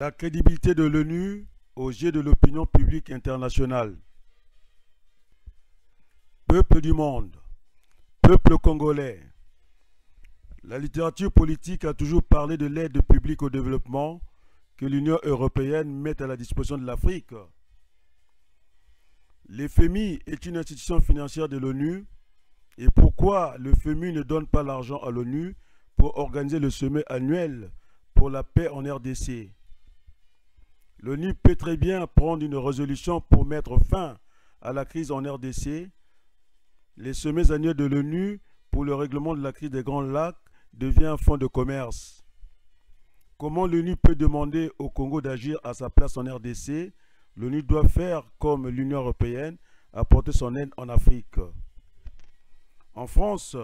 La crédibilité de l'ONU aux yeux de l'opinion publique internationale. Peuple du monde, peuple congolais. La littérature politique a toujours parlé de l'aide publique au développement que l'Union européenne met à la disposition de l'Afrique. Le FMI est une institution financière de l'ONU. Et pourquoi le FMI ne donne pas l'argent à l'ONU pour organiser le sommet annuel pour la paix en RDC? L'ONU peut très bien prendre une résolution pour mettre fin à la crise en RDC. Les sommets annuels de l'ONU pour le règlement de la crise des Grands Lacs devient un fonds de commerce. Comment l'ONU peut demander au Congo d'agir à sa place en RDC? L'ONU doit faire comme l'Union européenne, apporter son aide en Afrique. En France,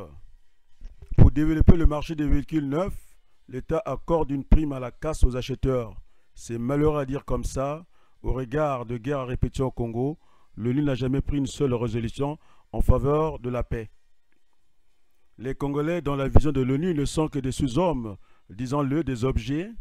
pour développer le marché des véhicules neufs, l'État accorde une prime à la casse aux acheteurs. C'est malheureux à dire comme ça. Au regard de guerres à répétition au Congo, l'ONU n'a jamais pris une seule résolution en faveur de la paix. Les Congolais, dans la vision de l'ONU, ne sont que des sous-hommes, disons-le, des objets.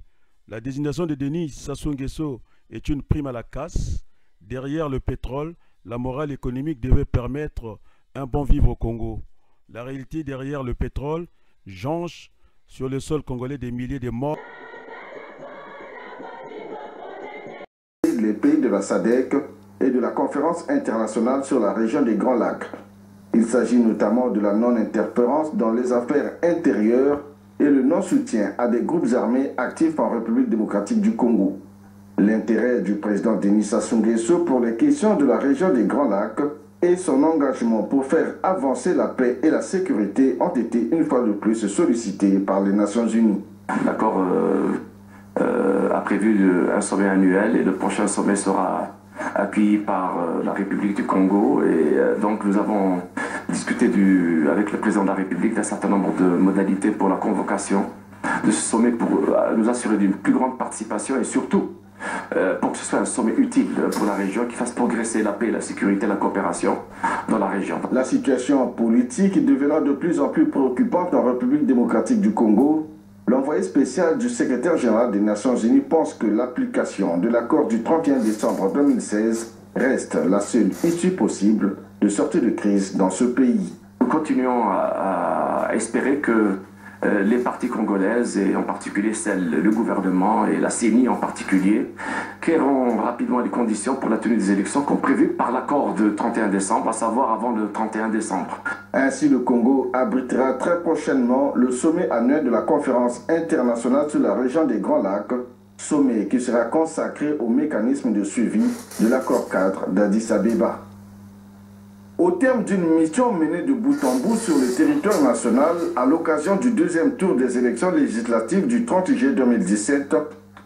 La désignation de Denis Sassou Nguesso est une prime à la casse. Derrière le pétrole, la morale économique devait permettre un bon vivre au Congo. La réalité derrière le pétrole jonche sur le sol congolais des milliers de morts. Les pays de la SADC et de la Conférence internationale sur la région des Grands Lacs. Il s'agit notamment de la non-interférence dans les affaires intérieures et le non-soutien à des groupes armés actifs en République démocratique du Congo. L'intérêt du président Denis Sassou Nguesso pour les questions de la région des Grands Lacs et son engagement pour faire avancer la paix et la sécurité ont été une fois de plus sollicités par les Nations Unies. L'accord a prévu un sommet annuel et le prochain sommet sera accueilli par la République du Congo et donc nous avons discuté avec le président de la République d'un certain nombre de modalités pour la convocation de ce sommet pour nous assurer d'une plus grande participation et surtout pour que ce soit un sommet utile pour la région qui fasse progresser la paix, la sécurité, la coopération dans la région. La situation politique devenant de plus en plus préoccupante en République démocratique du Congo, l'envoyé spécial du secrétaire général des Nations Unies pense que l'application de l'accord du 31 décembre 2016 reste la seule issue possible de sortie de crise dans ce pays. Nous continuons à espérer que les parties congolaises, et en particulier le gouvernement et la CENI en particulier, créeront rapidement les conditions pour la tenue des élections comme prévu par l'accord de 31 décembre, à savoir avant le 31 décembre. Ainsi, le Congo abritera très prochainement le sommet annuel de la Conférence internationale sur la région des Grands Lacs, sommet qui sera consacré au mécanisme de suivi de l'accord cadre d'Addis Abeba. Au terme d'une mission menée de bout en bout sur le territoire national à l'occasion du deuxième tour des élections législatives du 30 juillet 2017,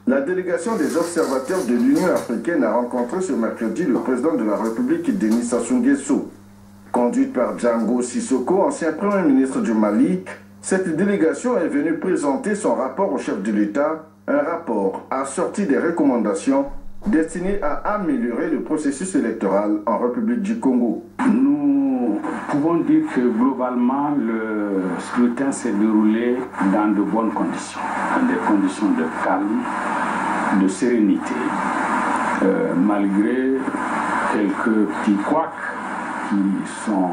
la délégation des observateurs de l'Union africaine a rencontré ce mercredi le président de la République Denis Sassou Nguesso. Conduite par Django Sissoko, ancien Premier ministre du Mali, cette délégation est venue présenter son rapport au chef de l'État, un rapport assorti des recommandations destiné à améliorer le processus électoral en République du Congo. Nous pouvons dire que globalement, le scrutin s'est déroulé dans de bonnes conditions, dans des conditions de calme, de sérénité, malgré quelques petits couacs qui sont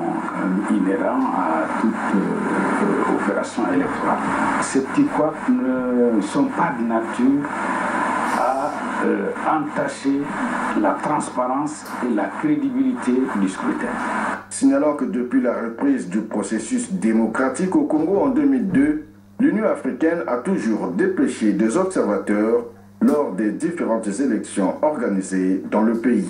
inhérents à toute opération électorale. Ces petits couacs ne sont pas de nature à entacher la transparence et la crédibilité du scrutin. Signalant que depuis la reprise du processus démocratique au Congo en 2002, l'Union africaine a toujours dépêché des observateurs lors des différentes élections organisées dans le pays.